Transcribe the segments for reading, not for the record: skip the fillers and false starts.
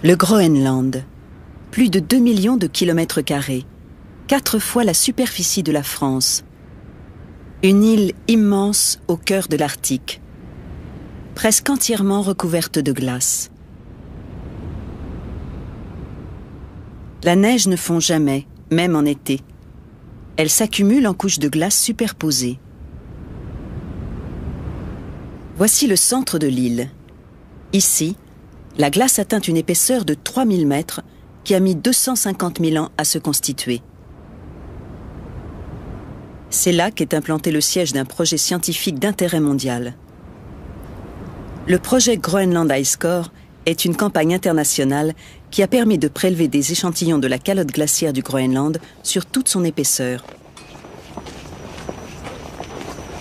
Le Groenland, plus de 2 millions de kilomètres carrés, 4 fois la superficie de la France. Une île immense au cœur de l'Arctique, presque entièrement recouverte de glace. La neige ne fond jamais, même en été. Elle s'accumule en couches de glace superposées. Voici le centre de l'île. Ici, la glace atteint une épaisseur de 3000 mètres qui a mis 250 000 ans à se constituer. C'est là qu'est implanté le siège d'un projet scientifique d'intérêt mondial. Le projet Groenland Ice Core est une campagne internationale qui a permis de prélever des échantillons de la calotte glaciaire du Groenland sur toute son épaisseur.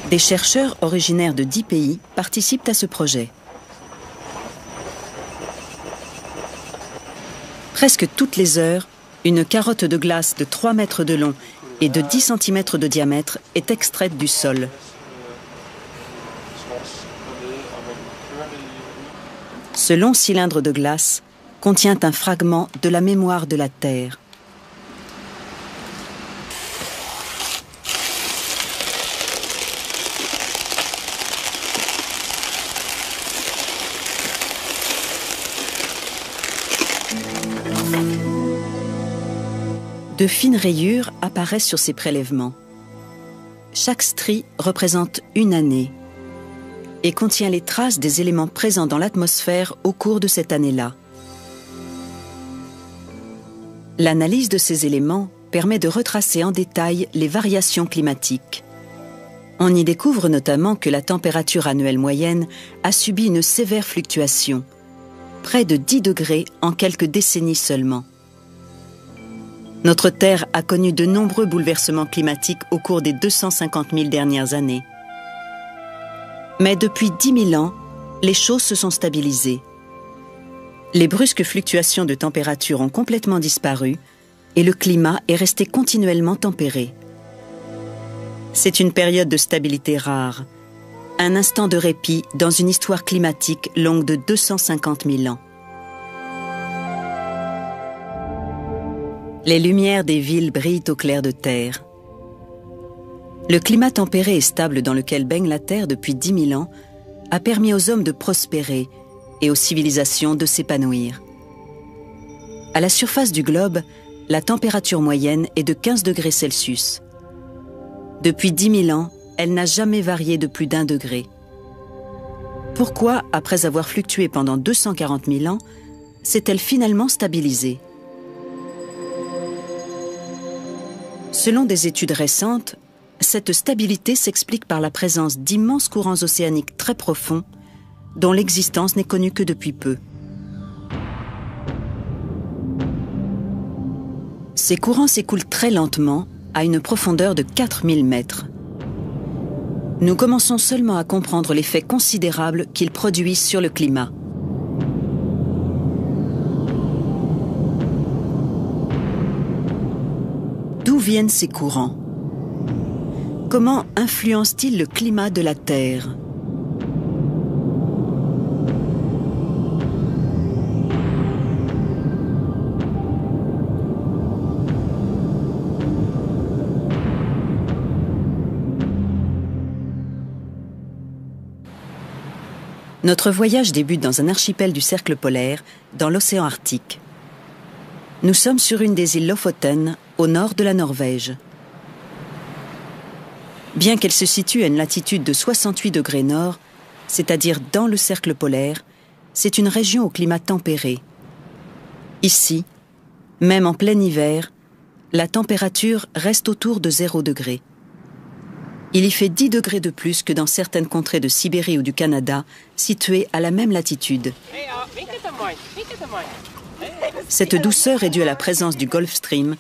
Des chercheurs originaires de 10 pays participent à ce projet. Presque toutes les heures, une carotte de glace de 3 mètres de long et de 10 cm de diamètre est extraite du sol. Ce long cylindre de glace contient un fragment de la mémoire de la Terre. De fines rayures apparaissent sur ces prélèvements. Chaque strie représente une année et contient les traces des éléments présents dans l'atmosphère au cours de cette année-là. L'analyse de ces éléments permet de retracer en détail les variations climatiques. On y découvre notamment que la température annuelle moyenne a subi une sévère fluctuation, près de 10 degrés en quelques décennies seulement. Notre Terre a connu de nombreux bouleversements climatiques au cours des 250 000 dernières années. Mais depuis 10 000 ans, les choses se sont stabilisées. Les brusques fluctuations de température ont complètement disparu et le climat est resté continuellement tempéré. C'est une période de stabilité rare, un instant de répit dans une histoire climatique longue de 250 000 ans. Les lumières des villes brillent au clair de terre. Le climat tempéré et stable dans lequel baigne la Terre depuis 10 000 ans a permis aux hommes de prospérer et aux civilisations de s'épanouir. À la surface du globe, la température moyenne est de 15 degrés Celsius. Depuis 10 000 ans, elle n'a jamais varié de plus d'1 degré. Pourquoi, après avoir fluctué pendant 240 000 ans, s'est-elle finalement stabilisée ? Selon des études récentes, cette stabilité s'explique par la présence d'immenses courants océaniques très profonds, dont l'existence n'est connue que depuis peu. Ces courants s'écoulent très lentement, à une profondeur de 4000 mètres. Nous commençons seulement à comprendre l'effet considérable qu'ils produisent sur le climat. D'où viennent ces courants? Comment influencent-ils le climat de la Terre? Notre voyage débute dans un archipel du cercle polaire, dans l'océan Arctique. Nous sommes sur une des îles Lofoten, au nord de la Norvège. Bien qu'elle se situe à une latitude de 68 degrés nord, c'est-à-dire dans le cercle polaire, c'est une région au climat tempéré. Ici, même en plein hiver, la température reste autour de 0 degré. Il y fait 10 degrés de plus que dans certaines contrées de Sibérie ou du Canada, situées à la même latitude. Cette douceur est due à la présence du Gulf Stream,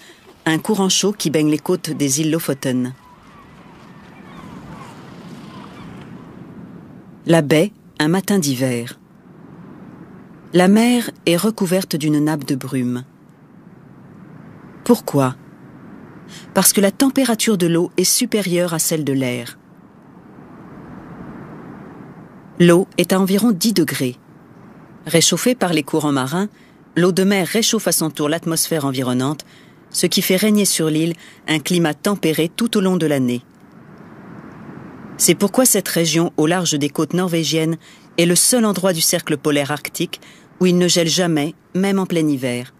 un courant chaud qui baigne les côtes des îles Lofoten. La baie, un matin d'hiver. La mer est recouverte d'une nappe de brume. Pourquoi ? Parce que la température de l'eau est supérieure à celle de l'air. L'eau est à environ 10 degrés. Réchauffée par les courants marins, l'eau de mer réchauffe à son tour l'atmosphère environnante, ce qui fait régner sur l'île un climat tempéré tout au long de l'année. C'est pourquoi cette région, au large des côtes norvégiennes, est le seul endroit du cercle polaire arctique où il ne gèle jamais, même en plein hiver.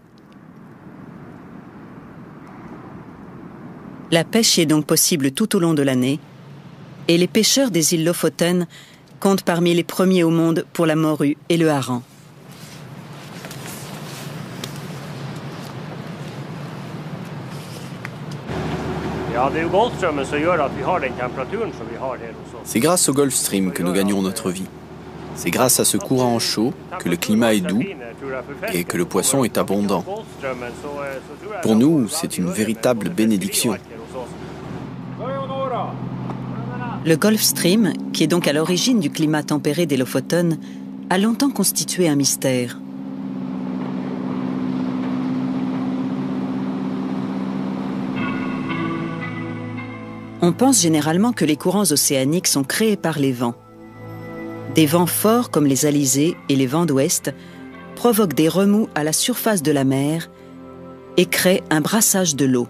La pêche y est donc possible tout au long de l'année, et les pêcheurs des îles Lofoten comptent parmi les premiers au monde pour la morue et le hareng. C'est grâce au Gulf Stream que nous gagnons notre vie. C'est grâce à ce courant chaud que le climat est doux et que le poisson est abondant. Pour nous, c'est une véritable bénédiction. Le Gulf Stream, qui est donc à l'origine du climat tempéré des Lofoten, a longtemps constitué un mystère. On pense généralement que les courants océaniques sont créés par les vents. Des vents forts comme les alizés et les vents d'ouest provoquent des remous à la surface de la mer et créent un brassage de l'eau.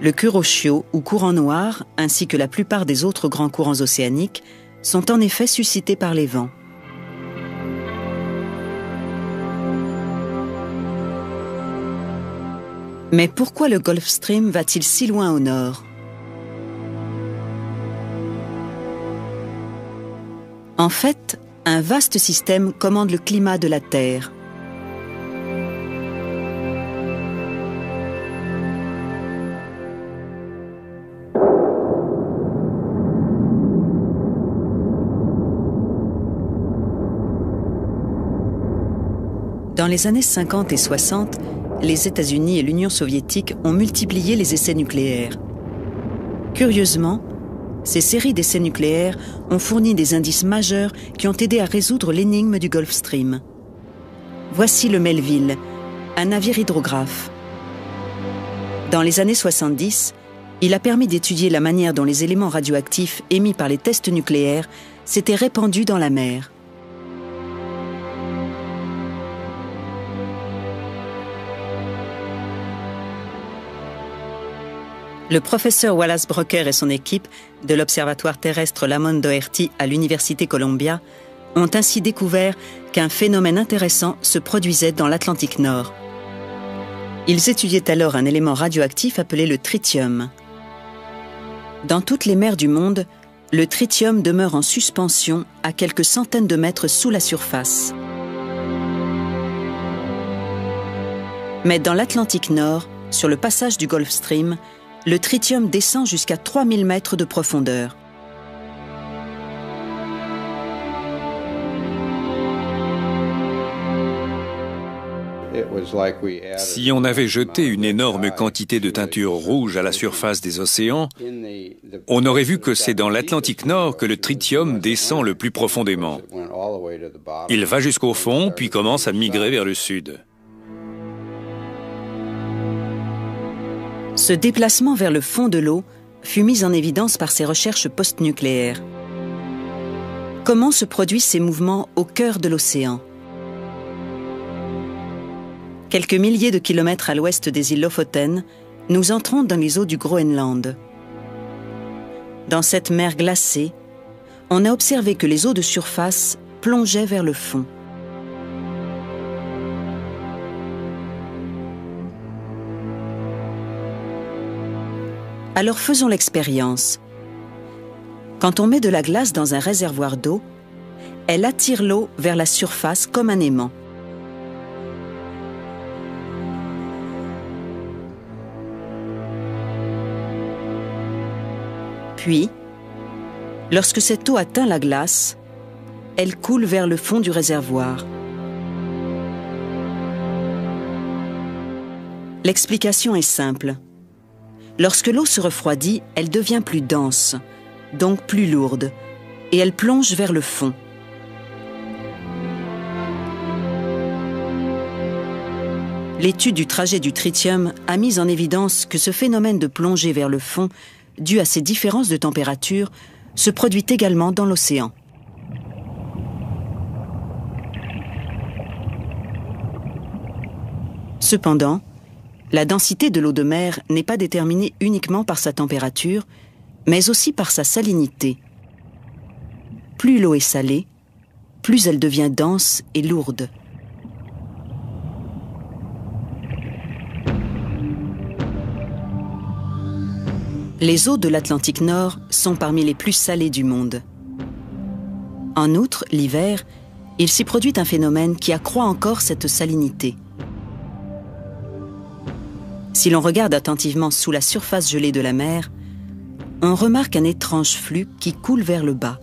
Le Kuroshio ou courant noir, ainsi que la plupart des autres grands courants océaniques, sont en effet suscités par les vents. Mais pourquoi le Gulf Stream va-t-il si loin au nord? En fait, un vaste système commande le climat de la Terre. Dans les années 50 et 60, les États-Unis et l'Union soviétique ont multiplié les essais nucléaires. Curieusement, ces séries d'essais nucléaires ont fourni des indices majeurs qui ont aidé à résoudre l'énigme du Gulf Stream. Voici le Melville, un navire hydrographe. Dans les années 70, il a permis d'étudier la manière dont les éléments radioactifs émis par les tests nucléaires s'étaient répandus dans la mer. Le professeur Wallace Brocker et son équipe de l'Observatoire terrestre Lamont Doherty à l'Université Columbia ont ainsi découvert qu'un phénomène intéressant se produisait dans l'Atlantique Nord. Ils étudiaient alors un élément radioactif appelé le tritium. Dans toutes les mers du monde, le tritium demeure en suspension à quelques centaines de mètres sous la surface. Mais dans l'Atlantique Nord, sur le passage du Gulf Stream, le tritium descend jusqu'à 3000 mètres de profondeur. Si on avait jeté une énorme quantité de teinture rouge à la surface des océans, on aurait vu que c'est dans l'Atlantique Nord que le tritium descend le plus profondément. Il va jusqu'au fond, puis commence à migrer vers le sud. Ce déplacement vers le fond de l'eau fut mis en évidence par ses recherches post-nucléaires. Comment se produisent ces mouvements au cœur de l'océan? Quelques milliers de kilomètres à l'ouest des îles Lofoten, nous entrons dans les eaux du Groenland. Dans cette mer glacée, on a observé que les eaux de surface plongeaient vers le fond. Alors faisons l'expérience. Quand on met de la glace dans un réservoir d'eau, elle attire l'eau vers la surface comme un aimant. Puis, lorsque cette eau atteint la glace, elle coule vers le fond du réservoir. L'explication est simple. Lorsque l'eau se refroidit, elle devient plus dense, donc plus lourde, et elle plonge vers le fond. L'étude du trajet du tritium a mis en évidence que ce phénomène de plongée vers le fond, dû à ces différences de température, se produit également dans l'océan. Cependant, la densité de l'eau de mer n'est pas déterminée uniquement par sa température, mais aussi par sa salinité. Plus l'eau est salée, plus elle devient dense et lourde. Les eaux de l'Atlantique Nord sont parmi les plus salées du monde. En outre, l'hiver, il s'y produit un phénomène qui accroît encore cette salinité. Si l'on regarde attentivement sous la surface gelée de la mer, on remarque un étrange flux qui coule vers le bas.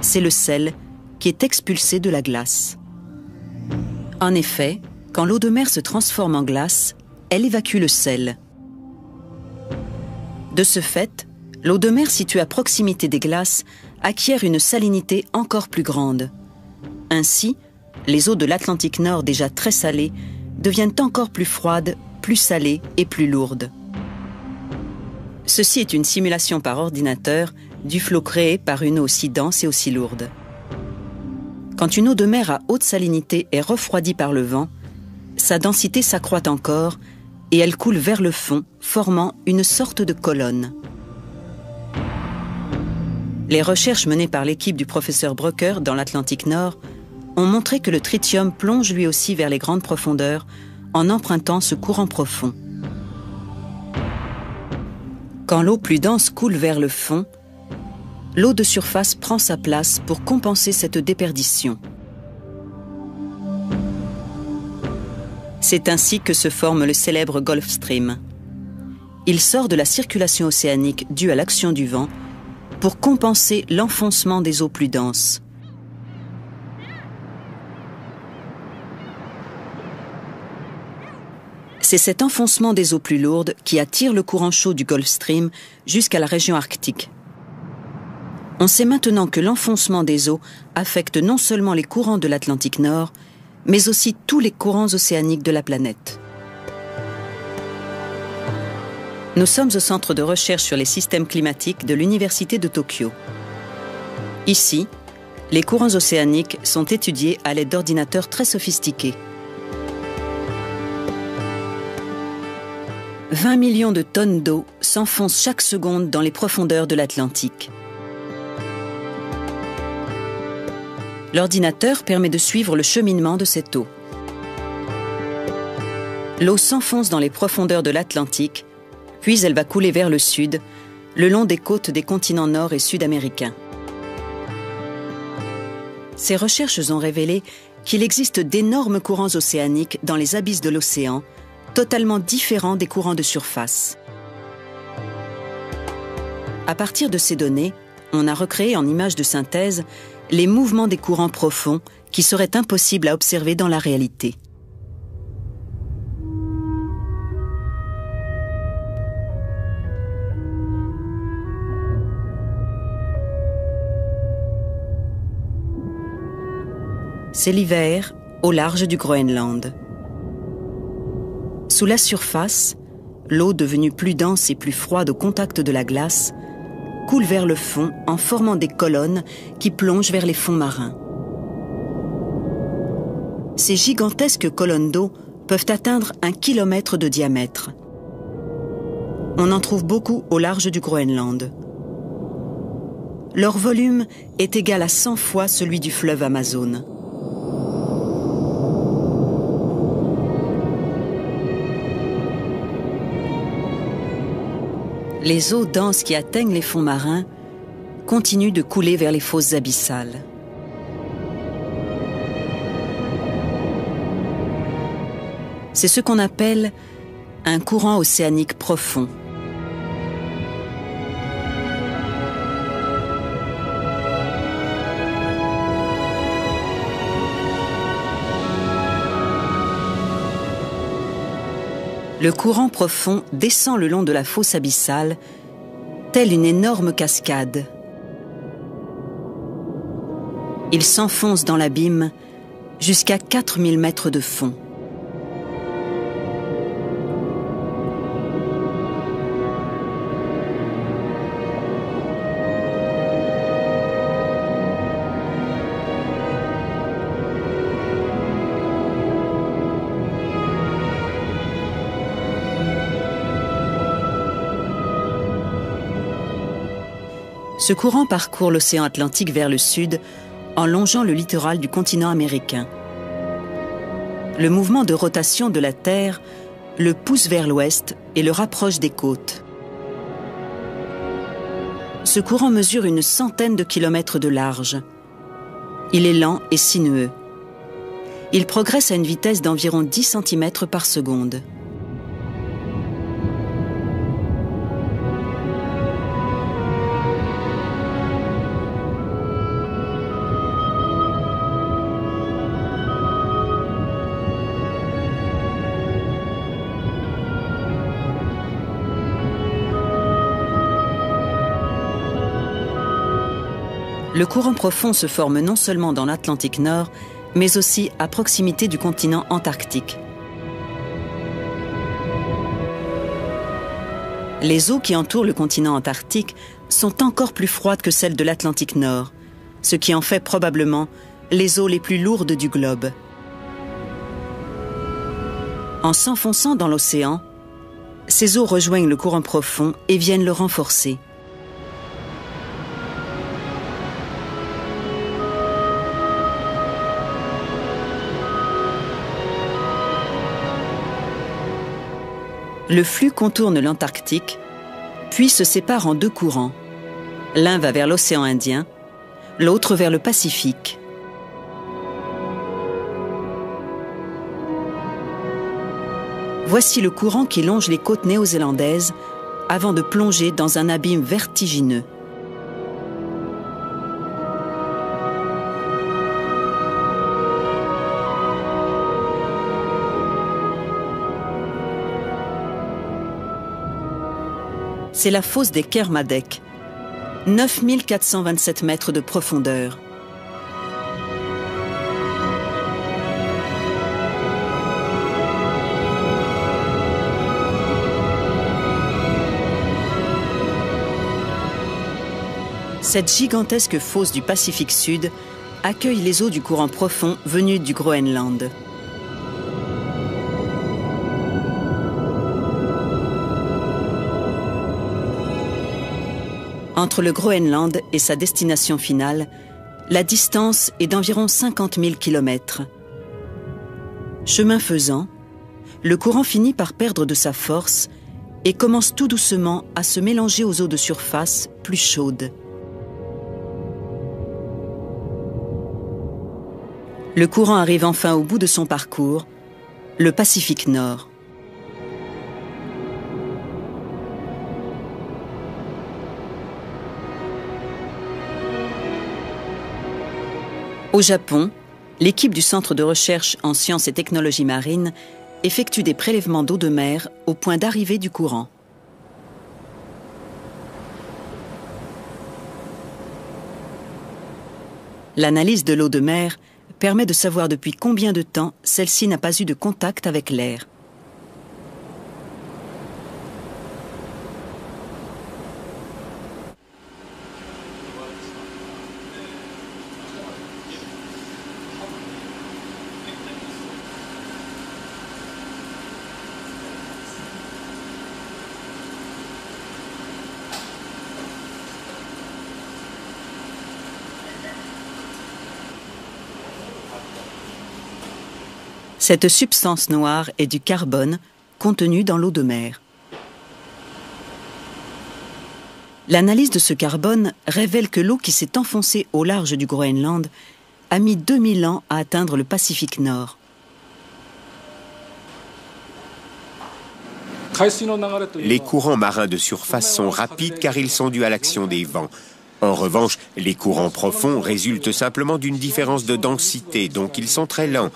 C'est le sel qui est expulsé de la glace. En effet, quand l'eau de mer se transforme en glace, elle évacue le sel. De ce fait, l'eau de mer située à proximité des glaces acquiert une salinité encore plus grande. Ainsi, les eaux de l'Atlantique Nord déjà très salées deviennent encore plus froides, plus salées et plus lourdes. Ceci est une simulation par ordinateur du flot créé par une eau aussi dense et aussi lourde. Quand une eau de mer à haute salinité est refroidie par le vent, sa densité s'accroît encore et elle coule vers le fond, formant une sorte de colonne. Les recherches menées par l'équipe du professeur Brucker dans l'Atlantique Nord ont montré que le tritium plonge lui aussi vers les grandes profondeurs en empruntant ce courant profond. Quand l'eau plus dense coule vers le fond, l'eau de surface prend sa place pour compenser cette déperdition. C'est ainsi que se forme le célèbre Gulf Stream. Il sort de la circulation océanique due à l'action du vent pour compenser l'enfoncement des eaux plus denses. C'est cet enfoncement des eaux plus lourdes qui attire le courant chaud du Gulf Stream jusqu'à la région arctique. On sait maintenant que l'enfoncement des eaux affecte non seulement les courants de l'Atlantique Nord, mais aussi tous les courants océaniques de la planète. Nous sommes au centre de recherche sur les systèmes climatiques de l'Université de Tokyo. Ici, les courants océaniques sont étudiés à l'aide d'ordinateurs très sophistiqués. 20 millions de tonnes d'eau s'enfoncent chaque seconde dans les profondeurs de l'Atlantique. L'ordinateur permet de suivre le cheminement de cette eau. L'eau s'enfonce dans les profondeurs de l'Atlantique, puis elle va couler vers le sud, le long des côtes des continents nord et sud-américains. Ces recherches ont révélé qu'il existe d'énormes courants océaniques dans les abysses de l'océan, totalement différents des courants de surface. À partir de ces données, on a recréé en images de synthèse les mouvements des courants profonds qui seraient impossibles à observer dans la réalité. C'est l'hiver au large du Groenland. Sous la surface, l'eau devenue plus dense et plus froide au contact de la glace coule vers le fond en formant des colonnes qui plongent vers les fonds marins. Ces gigantesques colonnes d'eau peuvent atteindre 1 kilomètre de diamètre. On en trouve beaucoup au large du Groenland. Leur volume est égal à 100 fois celui du fleuve Amazone. Les eaux denses qui atteignent les fonds marins continuent de couler vers les fosses abyssales. C'est ce qu'on appelle un courant océanique profond. Le courant profond descend le long de la fosse abyssale, telle une énorme cascade. Il s'enfonce dans l'abîme jusqu'à 4000 mètres de fond. Ce courant parcourt l'océan Atlantique vers le sud en longeant le littoral du continent américain. Le mouvement de rotation de la Terre le pousse vers l'ouest et le rapproche des côtes. Ce courant mesure une centaine de kilomètres de large. Il est lent et sinueux. Il progresse à une vitesse d'environ 10 cm par seconde. Le courant profond se forme non seulement dans l'Atlantique Nord, mais aussi à proximité du continent antarctique. Les eaux qui entourent le continent antarctique sont encore plus froides que celles de l'Atlantique Nord, ce qui en fait probablement les eaux les plus lourdes du globe. En s'enfonçant dans l'océan, ces eaux rejoignent le courant profond et viennent le renforcer. Le flux contourne l'Antarctique, puis se sépare en deux courants. L'un va vers l'océan Indien, l'autre vers le Pacifique. Voici le courant qui longe les côtes néo-zélandaises avant de plonger dans un abîme vertigineux. C'est la fosse des Kermadec, 9427 mètres de profondeur. Cette gigantesque fosse du Pacifique Sud accueille les eaux du courant profond venus du Groenland. Entre le Groenland et sa destination finale, la distance est d'environ 50 000 km. Chemin faisant, le courant finit par perdre de sa force et commence tout doucement à se mélanger aux eaux de surface plus chaudes. Le courant arrive enfin au bout de son parcours, le Pacifique Nord. Au Japon, l'équipe du Centre de recherche en sciences et technologies marines effectue des prélèvements d'eau de mer au point d'arrivée du courant. L'analyse de l'eau de mer permet de savoir depuis combien de temps celle-ci n'a pas eu de contact avec l'air. Cette substance noire est du carbone contenu dans l'eau de mer. L'analyse de ce carbone révèle que l'eau qui s'est enfoncée au large du Groenland a mis 2000 ans à atteindre le Pacifique Nord. Les courants marins de surface sont rapides car ils sont dus à l'action des vents. En revanche, les courants profonds résultent simplement d'une différence de densité, donc ils sont très lents.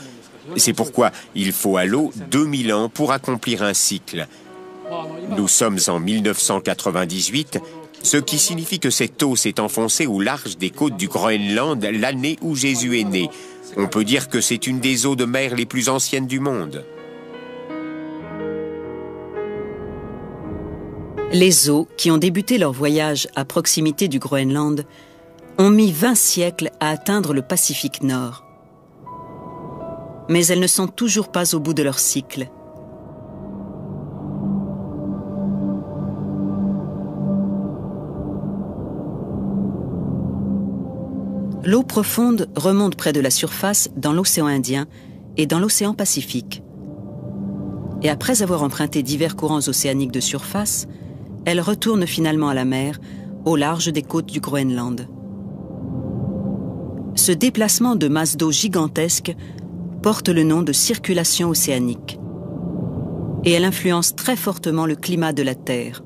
C'est pourquoi il faut à l'eau 2000 ans pour accomplir un cycle. Nous sommes en 1998, ce qui signifie que cette eau s'est enfoncée au large des côtes du Groenland l'année où Jésus est né. On peut dire que c'est une des eaux de mer les plus anciennes du monde. Les eaux qui ont débuté leur voyage à proximité du Groenland ont mis 20 siècles à atteindre le Pacifique Nord. Mais elles ne sont toujours pas au bout de leur cycle. l'eau profonde remonte près de la surface dans l'océan Indien et dans l'océan Pacifique. Et après avoir emprunté divers courants océaniques de surface, elle retourne finalement à la mer, au large des côtes du Groenland. Ce déplacement de masse d'eau gigantesque porte le nom de circulation océanique. Et elle influence très fortement le climat de la Terre.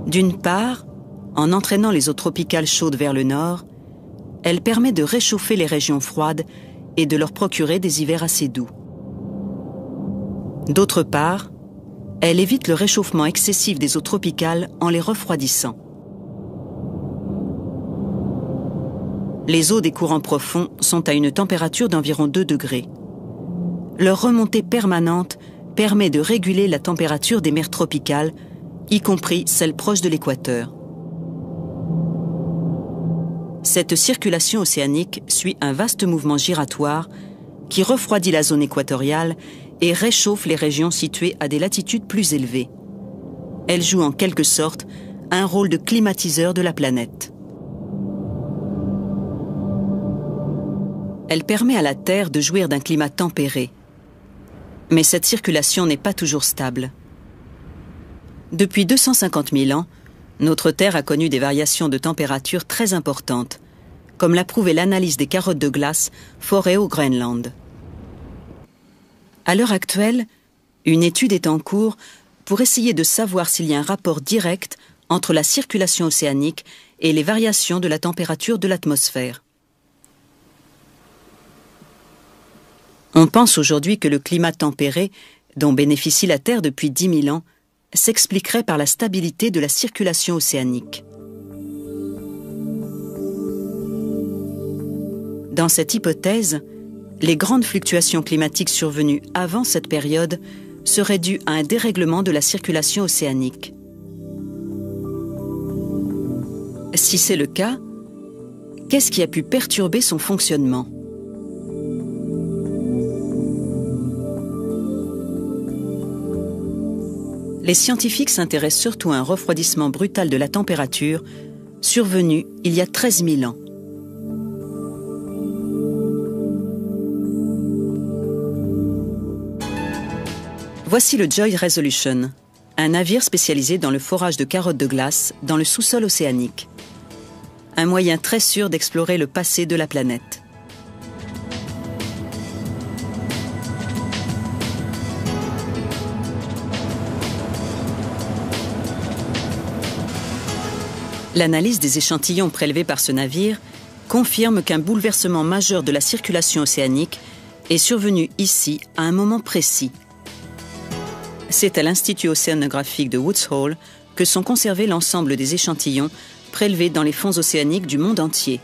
D'une part, en entraînant les eaux tropicales chaudes vers le nord, elle permet de réchauffer les régions froides et de leur procurer des hivers assez doux. D'autre part, elle évite le réchauffement excessif des eaux tropicales en les refroidissant. Les eaux des courants profonds sont à une température d'environ 2 degrés. Leur remontée permanente permet de réguler la température des mers tropicales, y compris celles proches de l'équateur. Cette circulation océanique suit un vaste mouvement giratoire qui refroidit la zone équatoriale et réchauffe les régions situées à des latitudes plus élevées. Elle joue en quelque sorte un rôle de climatiseur de la planète. Elle permet à la Terre de jouir d'un climat tempéré. Mais cette circulation n'est pas toujours stable. Depuis 250 000 ans, notre Terre a connu des variations de température très importantes, comme l'a prouvé l'analyse des carottes de glace forées au Groenland. À l'heure actuelle, une étude est en cours pour essayer de savoir s'il y a un rapport direct entre la circulation océanique et les variations de la température de l'atmosphère. On pense aujourd'hui que le climat tempéré, dont bénéficie la Terre depuis 10 000 ans, s'expliquerait par la stabilité de la circulation océanique. Dans cette hypothèse, les grandes fluctuations climatiques survenues avant cette période seraient dues à un dérèglement de la circulation océanique. Si c'est le cas, qu'est-ce qui a pu perturber son fonctionnement ? Les scientifiques s'intéressent surtout à un refroidissement brutal de la température survenu il y a 13 000 ans. Voici le Joy Resolution, un navire spécialisé dans le forage de carottes de glace dans le sous-sol océanique. Un moyen très sûr d'explorer le passé de la planète. L'analyse des échantillons prélevés par ce navire confirme qu'un bouleversement majeur de la circulation océanique est survenu ici à un moment précis. C'est à l'Institut océanographique de Woods Hole que sont conservés l'ensemble des échantillons prélevés dans les fonds océaniques du monde entier.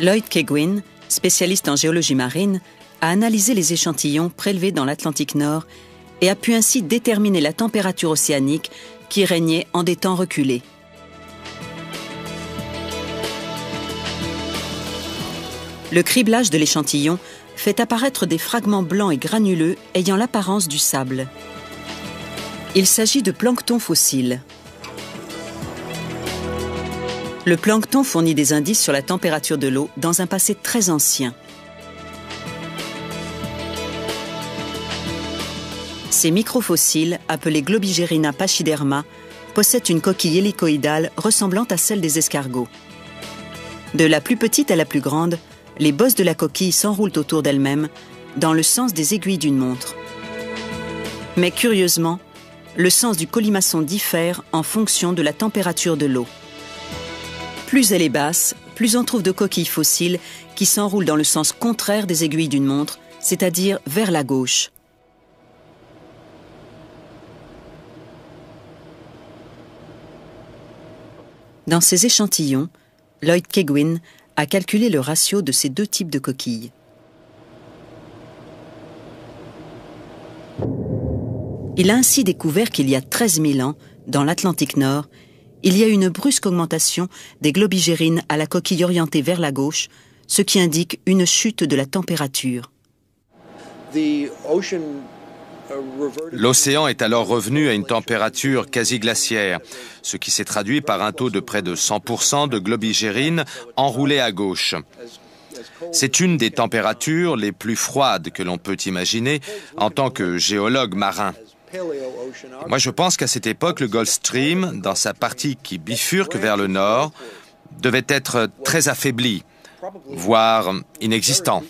Lloyd Kaguin, spécialiste en géologie marine, a analysé les échantillons prélevés dans l'Atlantique Nord et a pu ainsi déterminer la température océanique qui régnait en des temps reculés. Le criblage de l'échantillon fait apparaître des fragments blancs et granuleux ayant l'apparence du sable. Il s'agit de plancton fossile. Le plancton fournit des indices sur la température de l'eau dans un passé très ancien. Ces microfossiles, appelés Globigerina pachyderma, possèdent une coquille hélicoïdale ressemblant à celle des escargots. De la plus petite à la plus grande, les bosses de la coquille s'enroulent autour d'elles-mêmes, dans le sens des aiguilles d'une montre. Mais curieusement, le sens du colimaçon diffère en fonction de la température de l'eau. Plus elle est basse, plus on trouve de coquilles fossiles qui s'enroulent dans le sens contraire des aiguilles d'une montre, c'est-à-dire vers la gauche. Dans ces échantillons, Lloyd Kaguin a calculé le ratio de ces deux types de coquilles. Il a ainsi découvert qu'il y a 13 000 ans, dans l'Atlantique Nord, il y a une brusque augmentation des globigérines à la coquille orientée vers la gauche, ce qui indique une chute de la température. L'océan est alors revenu à une température quasi glaciaire, ce qui s'est traduit par un taux de près de 100% de globigérine enroulée à gauche. C'est une des températures les plus froides que l'on peut imaginer en tant que géologue marin. Moi, je pense qu'à cette époque, le Gulf Stream, dans sa partie qui bifurque vers le nord, devait être très affaibli, voire inexistant.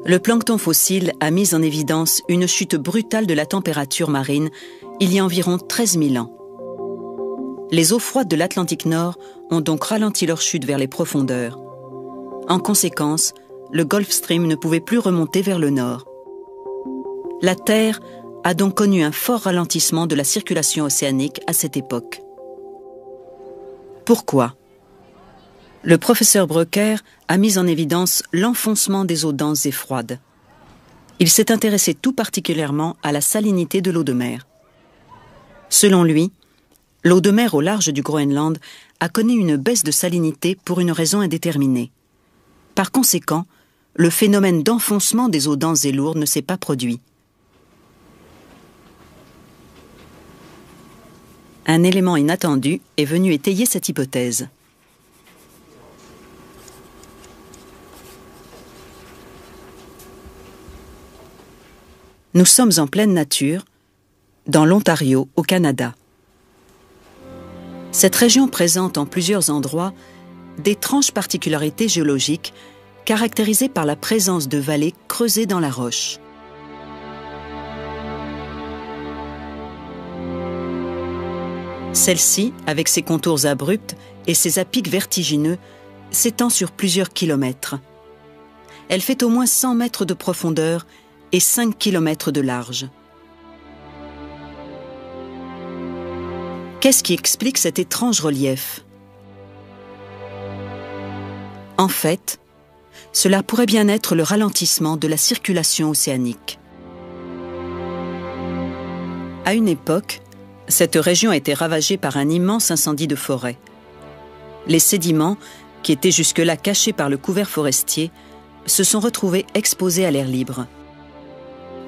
Le plancton fossile a mis en évidence une chute brutale de la température marine il y a environ 13 000 ans. Les eaux froides de l'Atlantique Nord ont donc ralenti leur chute vers les profondeurs. En conséquence, le Gulf Stream ne pouvait plus remonter vers le nord. La Terre a donc connu un fort ralentissement de la circulation océanique à cette époque. Pourquoi ? Le professeur Brucker a mis en évidence l'enfoncement des eaux denses et froides. Il s'est intéressé tout particulièrement à la salinité de l'eau de mer. Selon lui, l'eau de mer au large du Groenland a connu une baisse de salinité pour une raison indéterminée. Par conséquent, le phénomène d'enfoncement des eaux denses et lourdes ne s'est pas produit. Un élément inattendu est venu étayer cette hypothèse. Nous sommes en pleine nature, dans l'Ontario, au Canada. Cette région présente en plusieurs endroits d'étranges particularités géologiques caractérisées par la présence de vallées creusées dans la roche. Celle-ci, avec ses contours abrupts et ses à-pics vertigineux, s'étend sur plusieurs kilomètres. Elle fait au moins 100 mètres de profondeur et 5 kilomètres de large. Qu'est-ce qui explique cet étrange relief ? En fait, cela pourrait bien être le ralentissement de la circulation océanique. À une époque, cette région a été ravagée par un immense incendie de forêt. Les sédiments, qui étaient jusque-là cachés par le couvert forestier, se sont retrouvés exposés à l'air libre.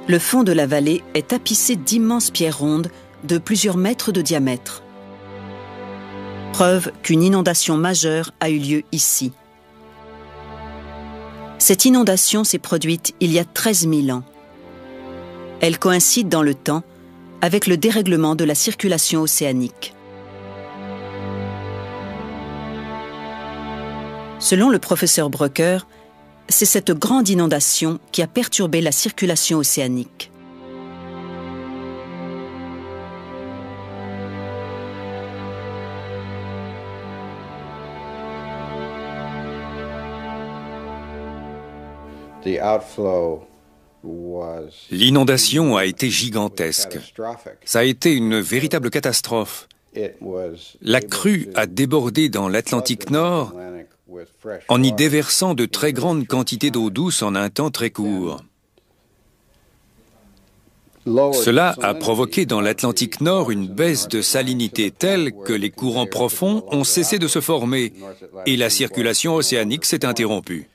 Le fond de la vallée est tapissé d'immenses pierres rondes de plusieurs mètres de diamètre. Preuve qu'une inondation majeure a eu lieu ici. Cette inondation s'est produite il y a 13 000 ans. Elle coïncide dans le temps avec le dérèglement de la circulation océanique. Selon le professeur Brucker, c'est cette grande inondation qui a perturbé la circulation océanique. L'inondation a été gigantesque. Ça a été une véritable catastrophe. La crue a débordé dans l'Atlantique Nord en y déversant de très grandes quantités d'eau douce en un temps très court. Cela a provoqué dans l'Atlantique Nord une baisse de salinité telle que les courants profonds ont cessé de se former et la circulation océanique s'est interrompue.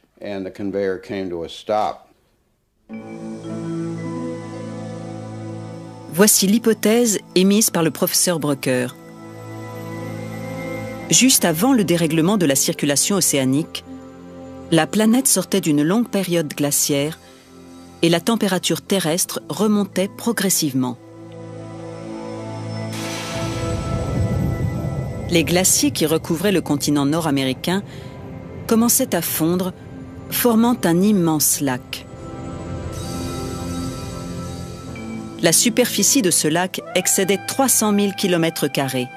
Voici l'hypothèse émise par le professeur Brucker. Juste avant le dérèglement de la circulation océanique, la planète sortait d'une longue période glaciaire et la température terrestre remontait progressivement. Les glaciers qui recouvraient le continent nord-américain commençaient à fondre, formant un immense lac. La superficie de ce lac excédait 300 000 km².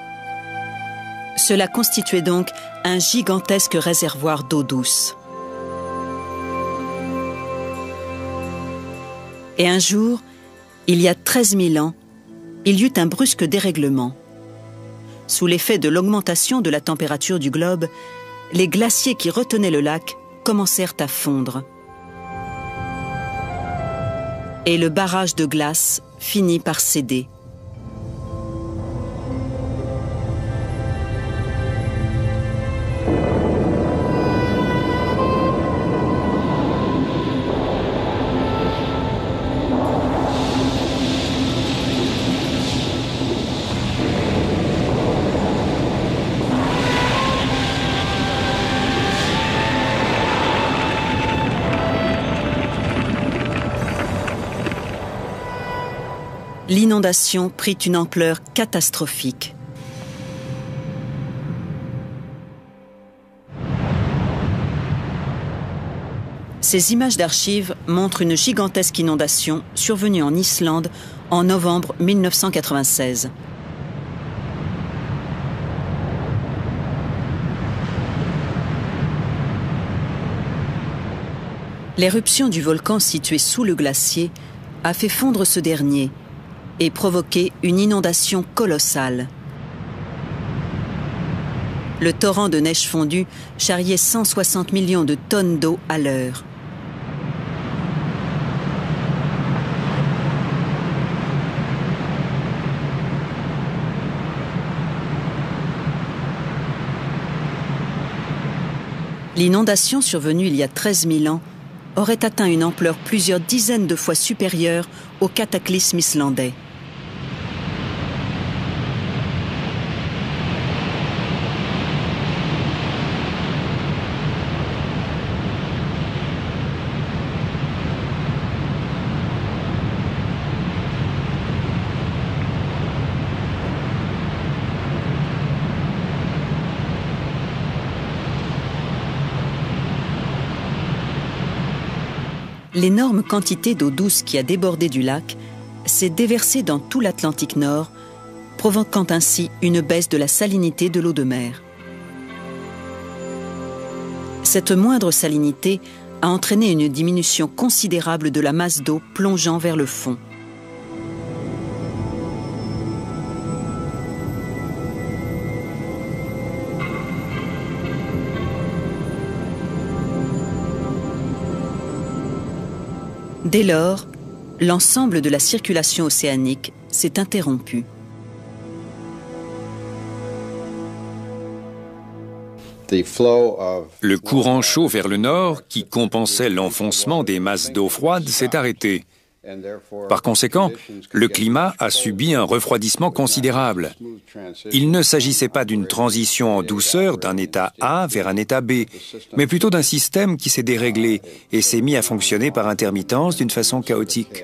Cela constituait donc un gigantesque réservoir d'eau douce. Et un jour, il y a 13 000 ans, il y eut un brusque dérèglement. Sous l'effet de l'augmentation de la température du globe, les glaciers qui retenaient le lac commencèrent à fondre. Et le barrage de glace finit par céder. L'inondation prit une ampleur catastrophique. Ces images d'archives montrent une gigantesque inondation survenue en Islande en novembre 1996. L'éruption du volcan situé sous le glacier a fait fondre ce dernier et provoqué une inondation colossale. Le torrent de neige fondue charriait 160 millions de tonnes d'eau à l'heure. L'inondation survenue il y a 13 000 ans aurait atteint une ampleur plusieurs dizaines de fois supérieure au cataclysme islandais. L'énorme quantité d'eau douce qui a débordé du lac s'est déversée dans tout l'Atlantique Nord, provoquant ainsi une baisse de la salinité de l'eau de mer. Cette moindre salinité a entraîné une diminution considérable de la masse d'eau plongeant vers le fond. Dès lors, l'ensemble de la circulation océanique s'est interrompu. Le courant chaud vers le nord, qui compensait l'enfoncement des masses d'eau froide, s'est arrêté. Par conséquent, le climat a subi un refroidissement considérable. Il ne s'agissait pas d'une transition en douceur d'un état A vers un état B, mais plutôt d'un système qui s'est déréglé et s'est mis à fonctionner par intermittence d'une façon chaotique.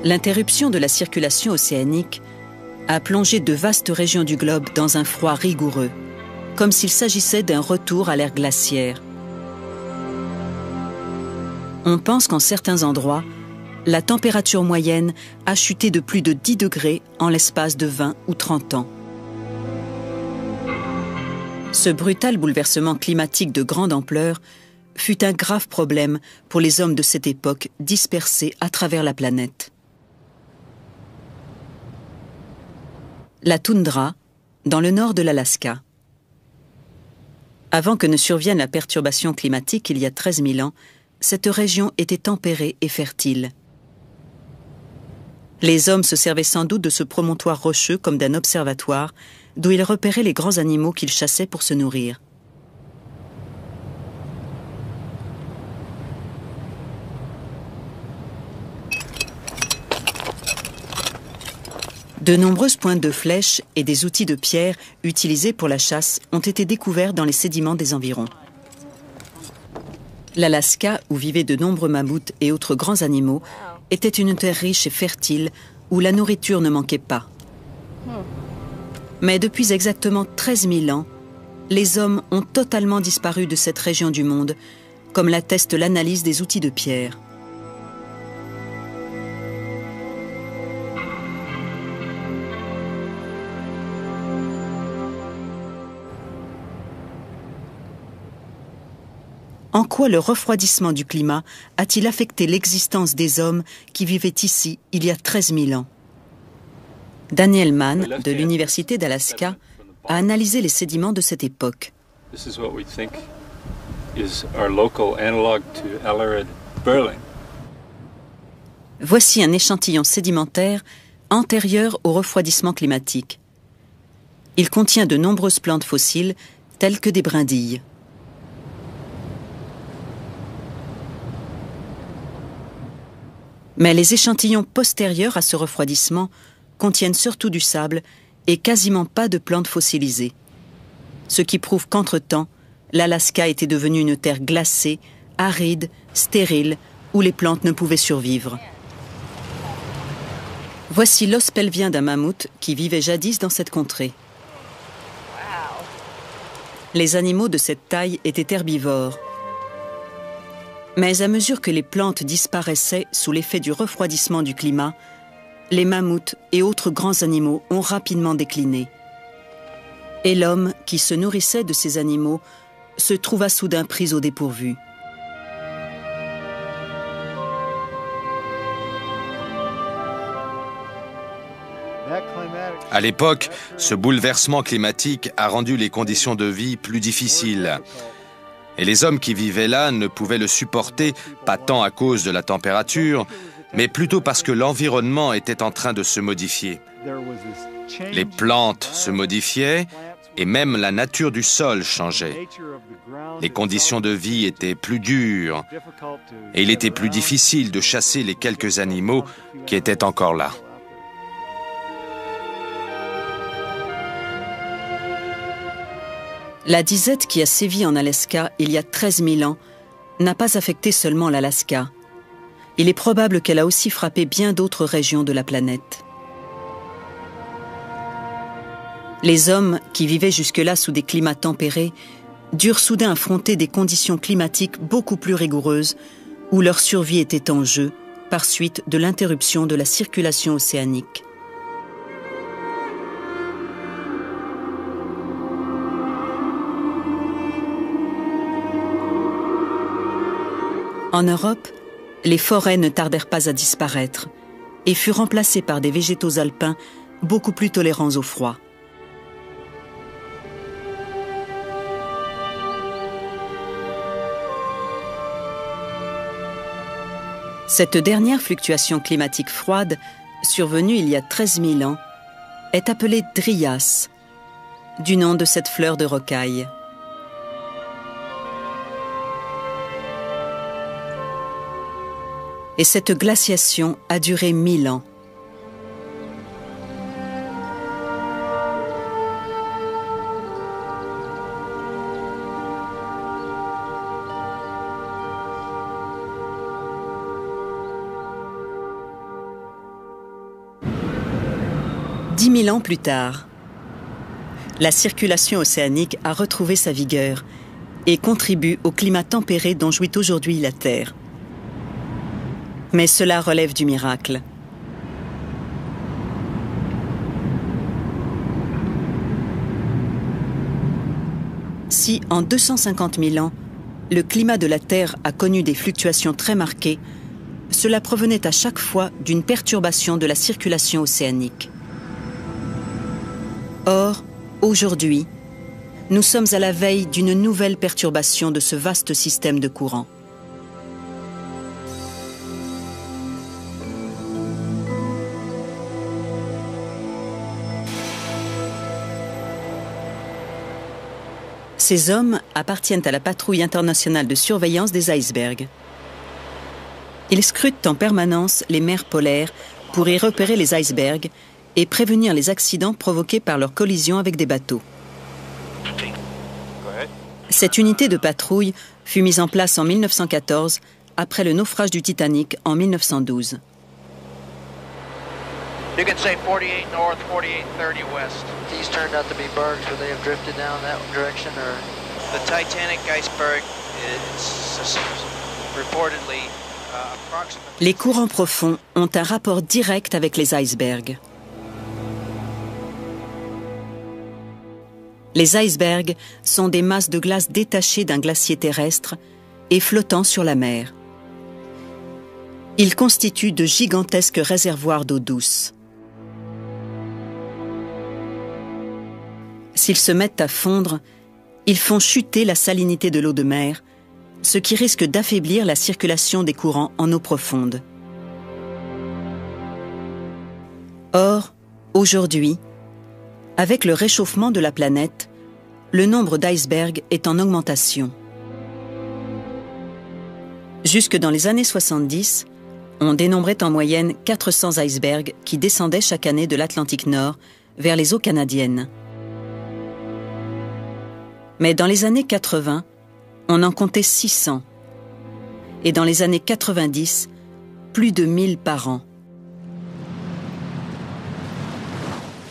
L'interruption de la circulation océanique a plongé de vastes régions du globe dans un froid rigoureux, comme s'il s'agissait d'un retour à l'ère glaciaire. On pense qu'en certains endroits, la température moyenne a chuté de plus de 10 degrés en l'espace de 20 ou 30 ans. Ce brutal bouleversement climatique de grande ampleur fut un grave problème pour les hommes de cette époque dispersés à travers la planète. La toundra, dans le nord de l'Alaska. Avant que ne survienne la perturbation climatique il y a 13 000 ans, cette région était tempérée et fertile. Les hommes se servaient sans doute de ce promontoire rocheux comme d'un observatoire, d'où ils repéraient les grands animaux qu'ils chassaient pour se nourrir. De nombreuses pointes de flèches et des outils de pierre utilisés pour la chasse ont été découverts dans les sédiments des environs. L'Alaska, où vivaient de nombreux mammouths et autres grands animaux, était une terre riche et fertile où la nourriture ne manquait pas. Mais depuis exactement 13 000 ans, les hommes ont totalement disparu de cette région du monde, comme l'atteste l'analyse des outils de pierre. En quoi le refroidissement du climat a-t-il affecté l'existence des hommes qui vivaient ici il y a 13 000 ans? Daniel Mann, de l'Université d'Alaska, a analysé les sédiments de cette époque. Voici un échantillon sédimentaire antérieur au refroidissement climatique. Il contient de nombreuses plantes fossiles, telles que des brindilles. Mais les échantillons postérieurs à ce refroidissement contiennent surtout du sable et quasiment pas de plantes fossilisées. Ce qui prouve qu'entre-temps, l'Alaska était devenue une terre glacée, aride, stérile, où les plantes ne pouvaient survivre. Voici l'os pelvien d'un mammouth qui vivait jadis dans cette contrée. Les animaux de cette taille étaient herbivores. Mais à mesure que les plantes disparaissaient sous l'effet du refroidissement du climat, les mammouths et autres grands animaux ont rapidement décliné. Et l'homme, qui se nourrissait de ces animaux, se trouva soudain pris au dépourvu. À l'époque, ce bouleversement climatique a rendu les conditions de vie plus difficiles. Et les hommes qui vivaient là ne pouvaient le supporter, pas tant à cause de la température, mais plutôt parce que l'environnement était en train de se modifier. Les plantes se modifiaient et même la nature du sol changeait. Les conditions de vie étaient plus dures et il était plus difficile de chasser les quelques animaux qui étaient encore là. La disette qui a sévi en Alaska il y a 13 000 ans n'a pas affecté seulement l'Alaska. Il est probable qu'elle a aussi frappé bien d'autres régions de la planète. Les hommes, qui vivaient jusque-là sous des climats tempérés, durent soudain affronter des conditions climatiques beaucoup plus rigoureuses, où leur survie était en jeu par suite de l'interruption de la circulation océanique. En Europe, les forêts ne tardèrent pas à disparaître et furent remplacées par des végétaux alpins beaucoup plus tolérants au froid. Cette dernière fluctuation climatique froide, survenue il y a 13 000 ans, est appelée Dryas, du nom de cette fleur de rocaille. Et cette glaciation a duré 1000 ans. Dix 10 000 ans plus tard, la circulation océanique a retrouvé sa vigueur et contribue au climat tempéré dont jouit aujourd'hui la Terre. Mais cela relève du miracle. Si, en 250 000 ans, le climat de la Terre a connu des fluctuations très marquées, cela provenait à chaque fois d'une perturbation de la circulation océanique. Or, aujourd'hui, nous sommes à la veille d'une nouvelle perturbation de ce vaste système de courants. Ces hommes appartiennent à la patrouille internationale de surveillance des icebergs. Ils scrutent en permanence les mers polaires pour y repérer les icebergs et prévenir les accidents provoqués par leur collision avec des bateaux. Cette unité de patrouille fut mise en place en 1914 après le naufrage du Titanic en 1912. You can say 48 north, 4830 west. These turned out to be bergs. Would they have drifted down that direction, or? The Titanic iceberg is reportedly approximately... Les courants profonds ont un rapport direct avec les icebergs. Les icebergs sont des masses de glace détachées d'un glacier terrestre et flottant sur la mer. Ils constituent de gigantesques réservoirs d'eau douce. S'ils se mettent à fondre, ils font chuter la salinité de l'eau de mer ce qui risque d'affaiblir la circulation des courants en eau profonde. Or, aujourd'hui, avec le réchauffement de la planète, le nombre d'icebergs est en augmentation. Jusque dans les années 70, on dénombrait en moyenne 400 icebergs qui descendaient chaque année de l'Atlantique Nord vers les eaux canadiennes. Mais dans les années 80, on en comptait 600. Et dans les années 90, plus de 1000 par an.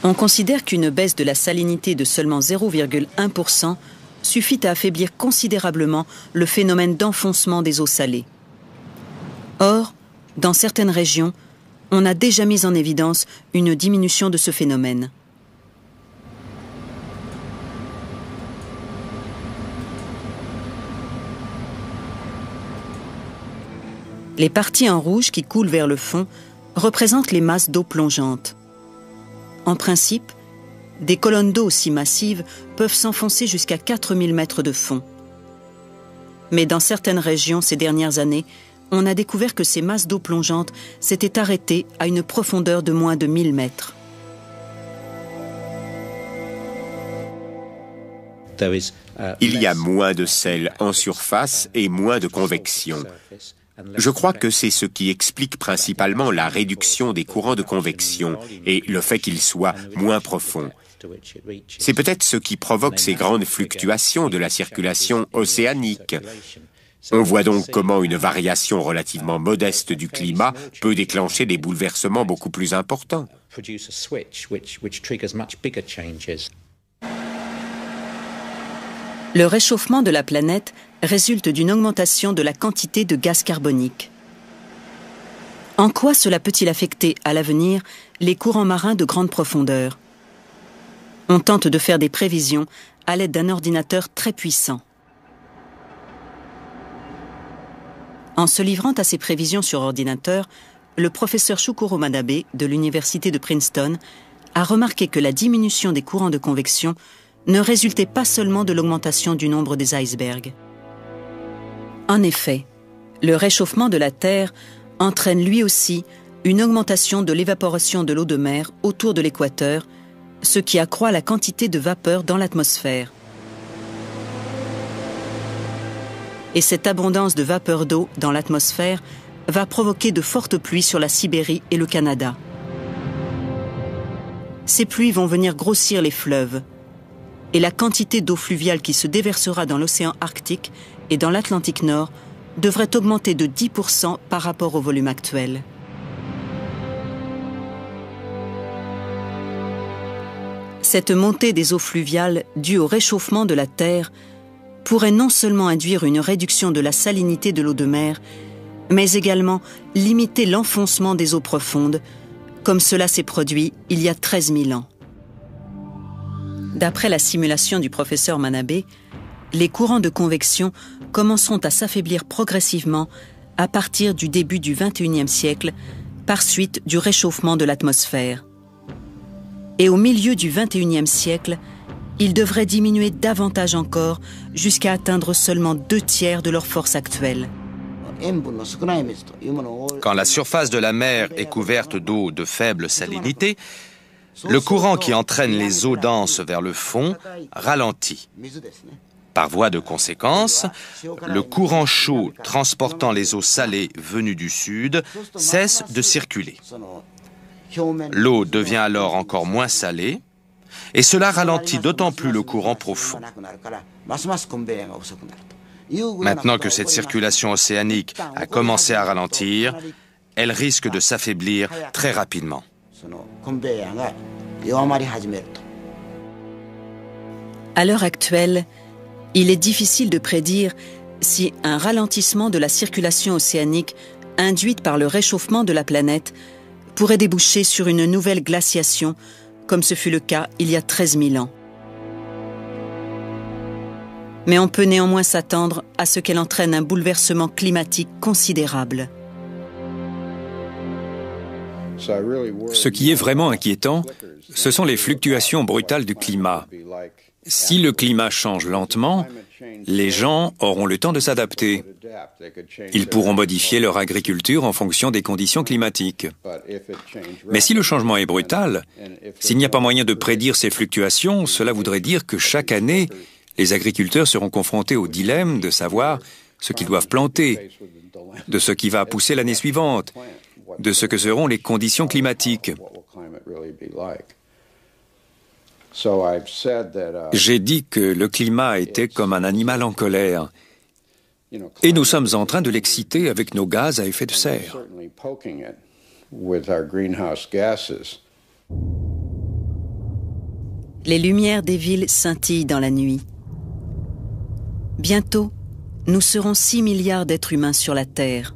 On considère qu'une baisse de la salinité de seulement 0,1% suffit à affaiblir considérablement le phénomène d'enfoncement des eaux salées. Or, dans certaines régions, on a déjà mis en évidence une diminution de ce phénomène. Les parties en rouge qui coulent vers le fond représentent les masses d'eau plongeantes. En principe, des colonnes d'eau aussi massives peuvent s'enfoncer jusqu'à 4000 mètres de fond. Mais dans certaines régions ces dernières années, on a découvert que ces masses d'eau plongeantes s'étaient arrêtées à une profondeur de moins de 1000 mètres. Il y a moins de sel en surface et moins de convection. Je crois que c'est ce qui explique principalement la réduction des courants de convection et le fait qu'ils soient moins profonds. C'est peut-être ce qui provoque ces grandes fluctuations de la circulation océanique. On voit donc comment une variation relativement modeste du climat peut déclencher des bouleversements beaucoup plus importants. Le réchauffement de la planète résulte d'une augmentation de la quantité de gaz carbonique. En quoi cela peut-il affecter à l'avenir les courants marins de grande profondeur? On tente de faire des prévisions à l'aide d'un ordinateur très puissant. En se livrant à ces prévisions sur ordinateur, le professeur Shukuro Manabe de l'université de Princeton a remarqué que la diminution des courants de convection ne résultait pas seulement de l'augmentation du nombre des icebergs. En effet, le réchauffement de la Terre entraîne lui aussi une augmentation de l'évaporation de l'eau de mer autour de l'équateur, ce qui accroît la quantité de vapeur dans l'atmosphère. Et cette abondance de vapeur d'eau dans l'atmosphère va provoquer de fortes pluies sur la Sibérie et le Canada. Ces pluies vont venir grossir les fleuves, et la quantité d'eau fluviale qui se déversera dans l'océan Arctique et dans l'Atlantique Nord devrait augmenter de 10% par rapport au volume actuel. Cette montée des eaux fluviales due au réchauffement de la Terre pourrait non seulement induire une réduction de la salinité de l'eau de mer, mais également limiter l'enfoncement des eaux profondes, comme cela s'est produit il y a 13 000 ans. D'après la simulation du professeur Manabe, les courants de convection commenceront à s'affaiblir progressivement à partir du début du XXIe siècle, par suite du réchauffement de l'atmosphère. Et au milieu du XXIe siècle, ils devraient diminuer davantage encore jusqu'à atteindre seulement 2/3 de leur force actuelle. Quand la surface de la mer est couverte d'eau de faible salinité, le courant qui entraîne les eaux denses vers le fond ralentit. Par voie de conséquence, le courant chaud transportant les eaux salées venues du sud cesse de circuler. L'eau devient alors encore moins salée, et cela ralentit d'autant plus le courant profond. Maintenant que cette circulation océanique a commencé à ralentir, elle risque de s'affaiblir très rapidement. À l'heure actuelle, il est difficile de prédire si un ralentissement de la circulation océanique induite par le réchauffement de la planète pourrait déboucher sur une nouvelle glaciation, comme ce fut le cas il y a 13 000 ans. Mais on peut néanmoins s'attendre à ce qu'elle entraîne un bouleversement climatique considérable. Ce qui est vraiment inquiétant, ce sont les fluctuations brutales du climat. Si le climat change lentement, les gens auront le temps de s'adapter. Ils pourront modifier leur agriculture en fonction des conditions climatiques. Mais si le changement est brutal, s'il n'y a pas moyen de prédire ces fluctuations, cela voudrait dire que chaque année, les agriculteurs seront confrontés au dilemme de savoir ce qu'ils doivent planter, de ce qui va pousser l'année suivante, de ce que seront les conditions climatiques. J'ai dit que le climat était comme un animal en colère, et nous sommes en train de l'exciter avec nos gaz à effet de serre. Les lumières des villes scintillent dans la nuit. Bientôt, nous serons 6 milliards d'êtres humains sur la Terre.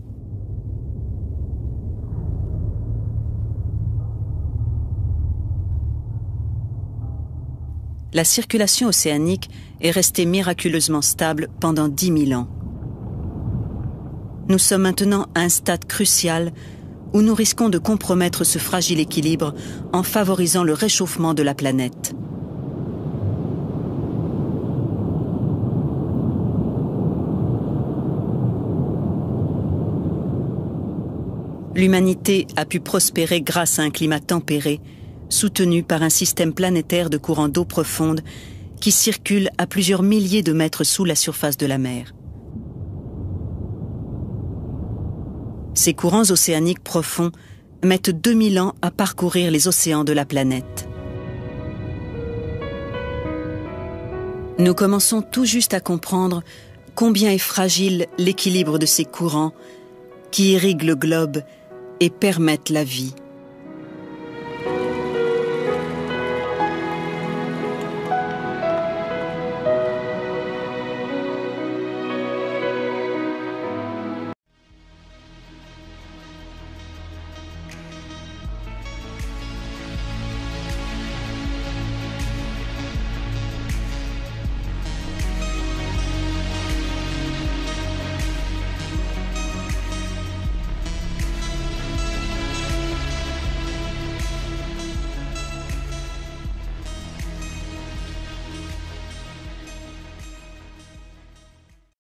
La circulation océanique est restée miraculeusement stable pendant 10 000 ans. Nous sommes maintenant à un stade crucial où nous risquons de compromettre ce fragile équilibre en favorisant le réchauffement de la planète. L'humanité a pu prospérer grâce à un climat tempéré, soutenu par un système planétaire de courants d'eau profonde qui circulent à plusieurs milliers de mètres sous la surface de la mer. Ces courants océaniques profonds mettent 2000 ans à parcourir les océans de la planète. Nous commençons tout juste à comprendre combien est fragile l'équilibre de ces courants qui irriguent le globe et permettent la vie.